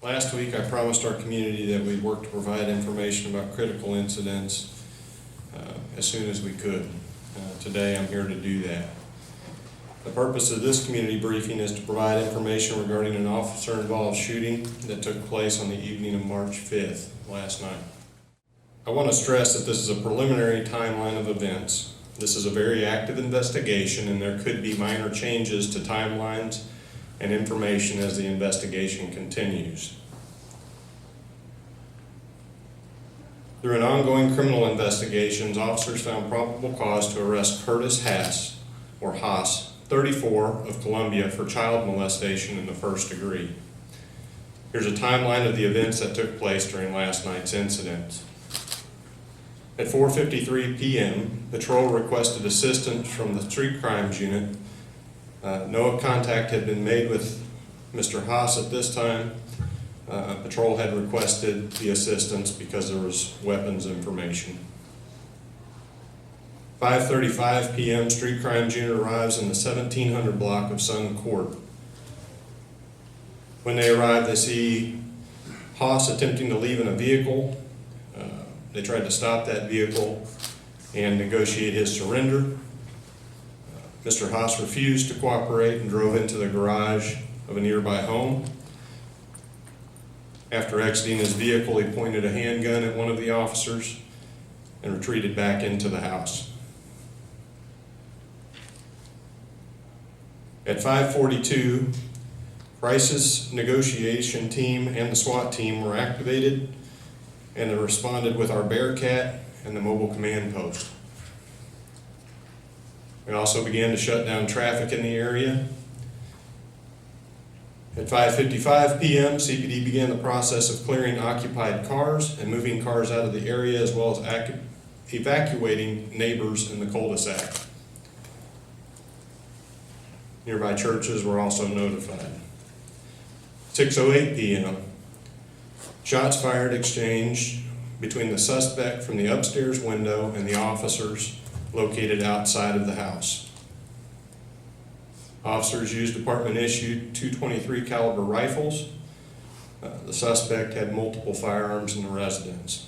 Last week, I promised our community that we'd work to provide information about critical incidents as soon as we could. Today, I'm here to do that. The purpose of this community briefing is to provide information regarding an officer-involved shooting that took place on the evening of March 5th, last night. I want to stress that this is a preliminary timeline of events. This is a very active investigation, and there could be minor changes to timelines and information as the investigation continues. Through an ongoing criminal investigations, officers found probable cause to arrest Curtis Haas, or Haas, 34, of Columbia, for child molestation in the first degree. Here's a timeline of the events that took place during last night's incident. At 4:53 p.m., patrol requested assistance from the Street Crimes Unit. No contact had been made with Mr. Haas at this time. Patrol had requested the assistance because there was weapons information. 5:35 p.m., Street Crimes Unit arrives in the 1700 block of Sun Court. When they arrive, they see Haas attempting to leave in a vehicle. They tried to stop that vehicle and negotiate his surrender. Mr. Haas refused to cooperate and drove into the garage of a nearby home. After exiting his vehicle, he pointed a handgun at one of the officers and retreated back into the house. At 5:42, crisis negotiation team and the SWAT team were activated, and they responded with our Bearcat and the mobile command post. We also began to shut down traffic in the area. At 5:55 p.m., CPD began the process of clearing occupied cars and moving cars out of the area, as well as evacuating neighbors in the cul-de-sac. Nearby churches were also notified. 6:08 p.m., shots fired exchanged between the suspect from the upstairs window and the officers located outside of the house. Officers used department-issued .223 caliber rifles. The suspect had multiple firearms in the residence.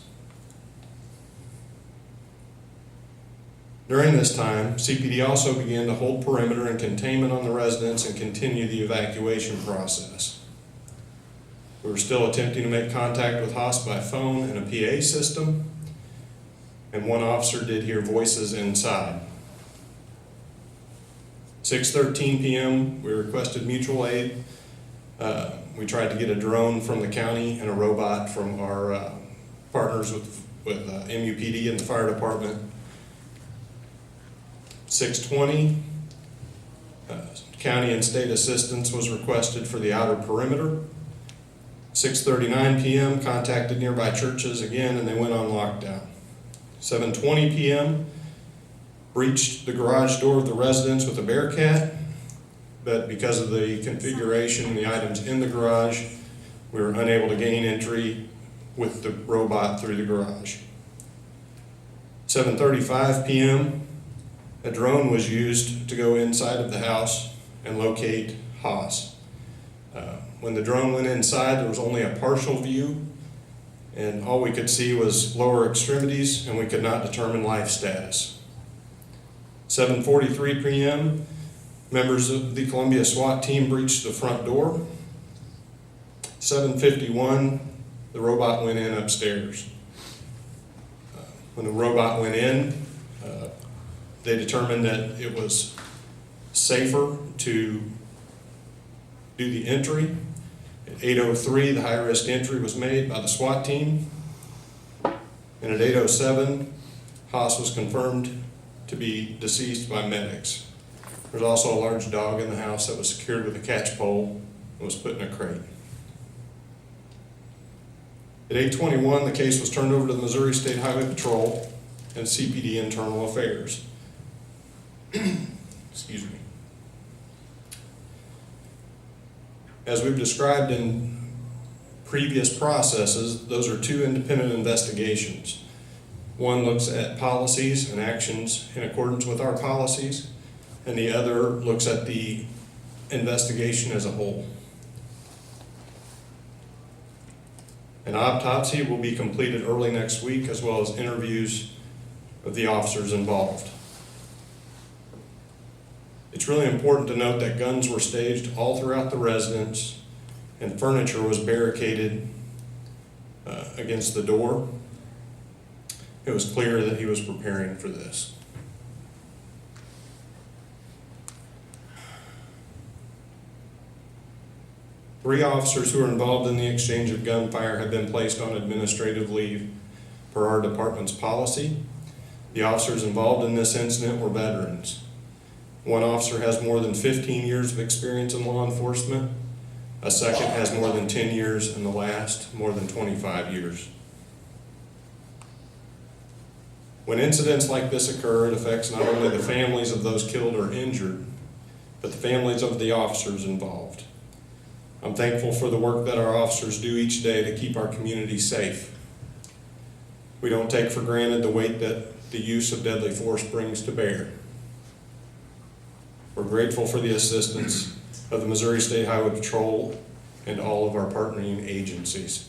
During this time, CPD also began to hold perimeter and containment on the residence and continue the evacuation process. We were still attempting to make contact with Haas by phone and a PA system, and one officer did hear voices inside. 6:13 p.m., we requested mutual aid. We tried to get a drone from the county and a robot from our partners with MUPD and the fire department. 6:20, county and state assistance was requested for the outer perimeter. 6:39 p.m., contacted nearby churches again, and they went on lockdown. 7:20 p.m., breached the garage door of the residence with a Bearcat, but because of the configuration and the items in the garage, we were unable to gain entry with the robot through the garage. 7:35 p.m., a drone was used to go inside of the house and locate Haas. When the drone went inside, there was only a partial view, and all we could see was lower extremities, and we could not determine life status. 7:43 p.m., members of the Columbia SWAT team breached the front door. 7:51, the robot went in upstairs. When the robot went in, they determined that it was safer to do the entry. At 8:03, the high-risk entry was made by the SWAT team. And at 8:07, Haas was confirmed to be deceased by medics. There's also a large dog in the house that was secured with a catch pole and was put in a crate. At 8:21, the case was turned over to the Missouri State Highway Patrol and CPD Internal Affairs. Excuse me. As we've described in previous processes, those are two independent investigations. One looks at policies and actions in accordance with our policies, and the other looks at the investigation as a whole. An autopsy will be completed early next week, as well as interviews of the officers involved. It's really important to note that guns were staged all throughout the residence and furniture was barricaded against the door. It was clear that he was preparing for this. Three officers who were involved in the exchange of gunfire have been placed on administrative leave per our department's policy. The officers involved in this incident were veterans. One officer has more than 15 years of experience in law enforcement. A second has more than 10 years, and the last more than 25 years. When incidents like this occur, it affects not only the families of those killed or injured, but the families of the officers involved. I'm thankful for the work that our officers do each day to keep our community safe. We don't take for granted the weight that the use of deadly force brings to bear. We're grateful for the assistance of the Missouri State Highway Patrol and all of our partnering agencies.